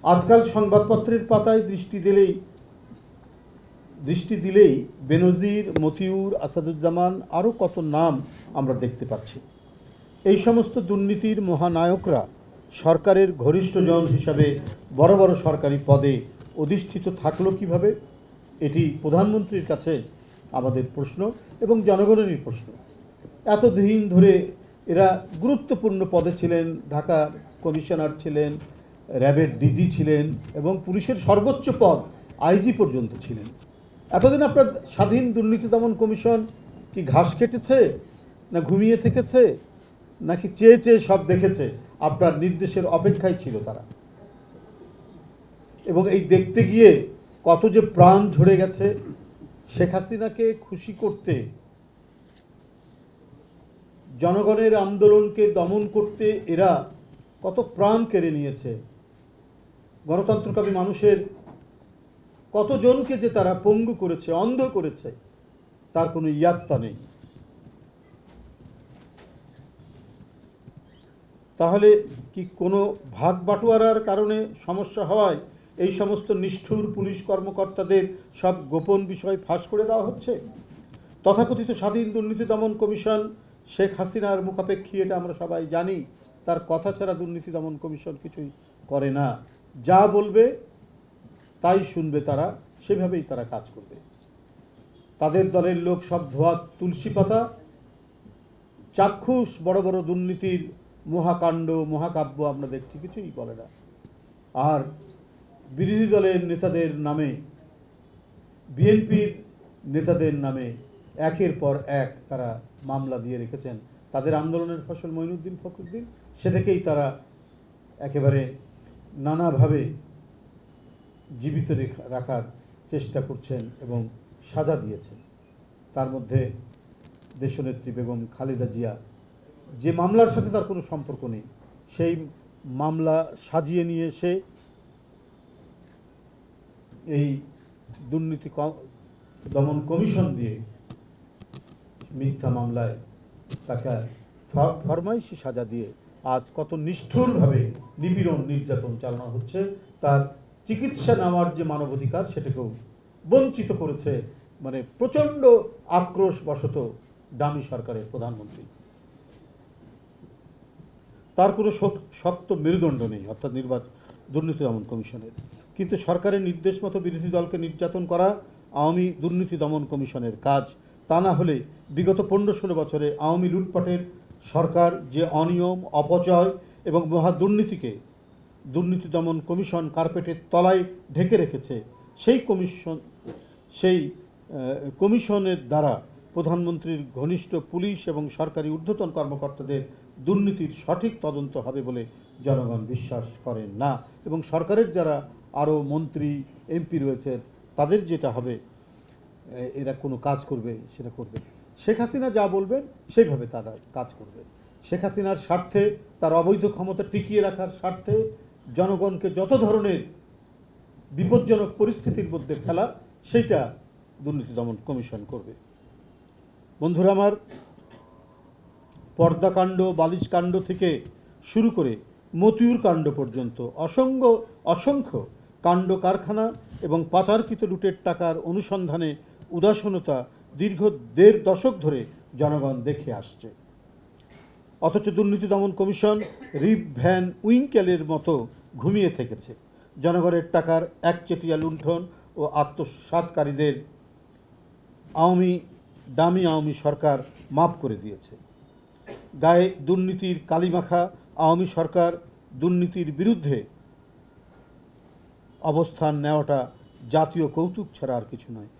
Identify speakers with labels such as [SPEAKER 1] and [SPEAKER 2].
[SPEAKER 1] আজকাল সংবাদপত্রের পাতায় দৃষ্টি দিলেই বেনজির, মতিউর, আসাদুজ্জামান আরও কত নাম আমরা দেখতে পাচ্ছি। এই সমস্ত দুর্নীতির মহানায়করা সরকারের ঘনিষ্ঠজন হিসাবে বড় বড় সরকারি পদে অধিষ্ঠিত থাকলো কিভাবে? এটি প্রধানমন্ত্রীর কাছে আমাদের প্রশ্ন এবং জনগণেরই প্রশ্ন। এতদিন ধরে এরা গুরুত্বপূর্ণ পদে ছিলেন, ঢাকা কমিশনার ছিলেন, র্যাবের ডিজি ছিলেন এবং পুলিশের সর্বোচ্চ পদ আইজি পর্যন্ত ছিলেন। এতদিন আপনার স্বাধীন দুর্নীতি দমন কমিশন কি ঘাস কেটেছে, না ঘুমিয়ে থেকেছে, নাকি চেয়ে চেয়ে সব দেখেছে? আপনার নির্দেশের অপেক্ষায় ছিল তারা। এবং এই দেখতে গিয়ে কত যে প্রাণ ঝরে গেছে। শেখ হাসিনাকে খুশি করতে, জনগণের আন্দোলনকে দমন করতে এরা কত প্রাণ কেড়ে নিয়েছে। গণতন্ত্রকামী মানুষের কতজনকে যে তারা পঙ্গু করেছে, অন্ধ করেছে, তার কোনো ইয়াত্তা নেই। তাহলে কি কোনো ভাগ বাটোয়ারার কারণে সমস্যা হওয়ায় এই সমস্ত নিষ্ঠুর পুলিশ কর্মকর্তাদের সব গোপন বিষয় ফাঁস করে দেওয়া হচ্ছে? তথাকথিত স্বাধীন দুর্নীতি দমন কমিশন শেখ হাসিনার মুখাপেক্ষী, এটা আমরা সবাই জানি। তার কথা ছাড়া দুর্নীতি দমন কমিশন কিছুই করে না। যা বলবে তাই শুনবে তারা, সেভাবেই তারা কাজ করবে। তাদের দলের লোক সব ধোয়া তুলসী পাতা, চাক্ষুষ বড় বড় দুর্নীতির মহাকাণ্ড, মহাকাব্য আমরা দেখছি, কিছুই বলে না। আর বিরোধী দলের নেতাদের নামে, বিএনপির নেতাদের নামে একের পর এক তারা মামলা দিয়ে রেখেছেন। তাদের আন্দোলনের ফসল মঈনুদ্দিন ফখরুদ্দিন, সেটাকেই তারা একেবারে নানাভাবে জীবিত রাখার চেষ্টা করছেন এবং সাজা দিয়েছেন। তার মধ্যে দেশনেত্রী বেগম খালেদা জিয়া, যে মামলার সাথে তার কোনো সম্পর্ক নেই, সেই মামলা সাজিয়ে নিয়ে এসে এই দুর্নীতি দমন কমিশন দিয়ে মিথ্যা মামলায় তাকে ফরমাইশি সাজা দিয়ে আজ কত নিষ্ঠুরভাবে নিপীড়ন, নির্যাতন চালানো হচ্ছে। তার চিকিৎসা নেওয়ার যে মানবাধিকার, সেটাকেও বঞ্চিত করেছে। মানে প্রচণ্ড আক্রোশবশত ডামি সরকারের প্রধানমন্ত্রী। তার কোনো শক্ত মেরুদণ্ড নেই, অর্থাৎ দুর্নীতি দমন কমিশনের। কিন্তু সরকারের নির্দেশ মতো বিরোধী দলকে নির্যাতন করা আওয়ামী দুর্নীতি দমন কমিশনের কাজ। তা না হলে বিগত 15-16 বছরে আওয়ামী লুটপাটের সরকার যে অনিয়ম, অপচয় এবং মহা দুর্নীতিকে দুর্নীতি দমন কমিশন কার্পেটের তলায় ঢেকে রেখেছে, সেই কমিশনের দ্বারা প্রধানমন্ত্রীর ঘনিষ্ঠ পুলিশ এবং সরকারি ঊর্ধ্বতন কর্মকর্তাদের দুর্নীতির সঠিক তদন্ত হবে বলে জনগণ বিশ্বাস করেন না। এবং সরকারের যারা আরও মন্ত্রী, এমপি রয়েছে, তাদের যেটা হবে, এরা কোনো কাজ করবে সেটা করবে। শেখ হাসিনা যা বলবেন সেইভাবে তারা কাজ করবে। শেখ হাসিনার স্বার্থে, তার অবৈধ ক্ষমতা টিকিয়ে রাখার স্বার্থে জনগণকে যত ধরনের বিপজ্জনক পরিস্থিতির মধ্যে ফেলা, সেইটা দুর্নীতি দমন কমিশন করবে। বন্ধুরা আমার, পর্দাকাণ্ড, বালিশকাণ্ড থেকে শুরু করে মতিউর কাণ্ড পর্যন্ত অসংখ্য কাণ্ড কারখানা এবং পাচারকৃত লুটের টাকার অনুসন্ধানে উদাসীনতা দীর্ঘ 1.5 দশক ধরে জনগণ দেখে আসছে। অথচ দুর্নীতি দমন কমিশন রিপ ভ্যান উইঙ্কেলের মতো ঘুমিয়ে থেকেছে। জনগণের টাকার একচেটিয়া লুণ্ঠন ও আত্মসাৎকারীদের দামি আওয়ামী সরকার মাফ করে দিয়েছে। গায়ে দুর্নীতির কালিমাখা আওয়ামী সরকার দুর্নীতির বিরুদ্ধে অবস্থান নেওয়াটা জাতীয় কৌতুক ছাড়া আর কিছু নয়।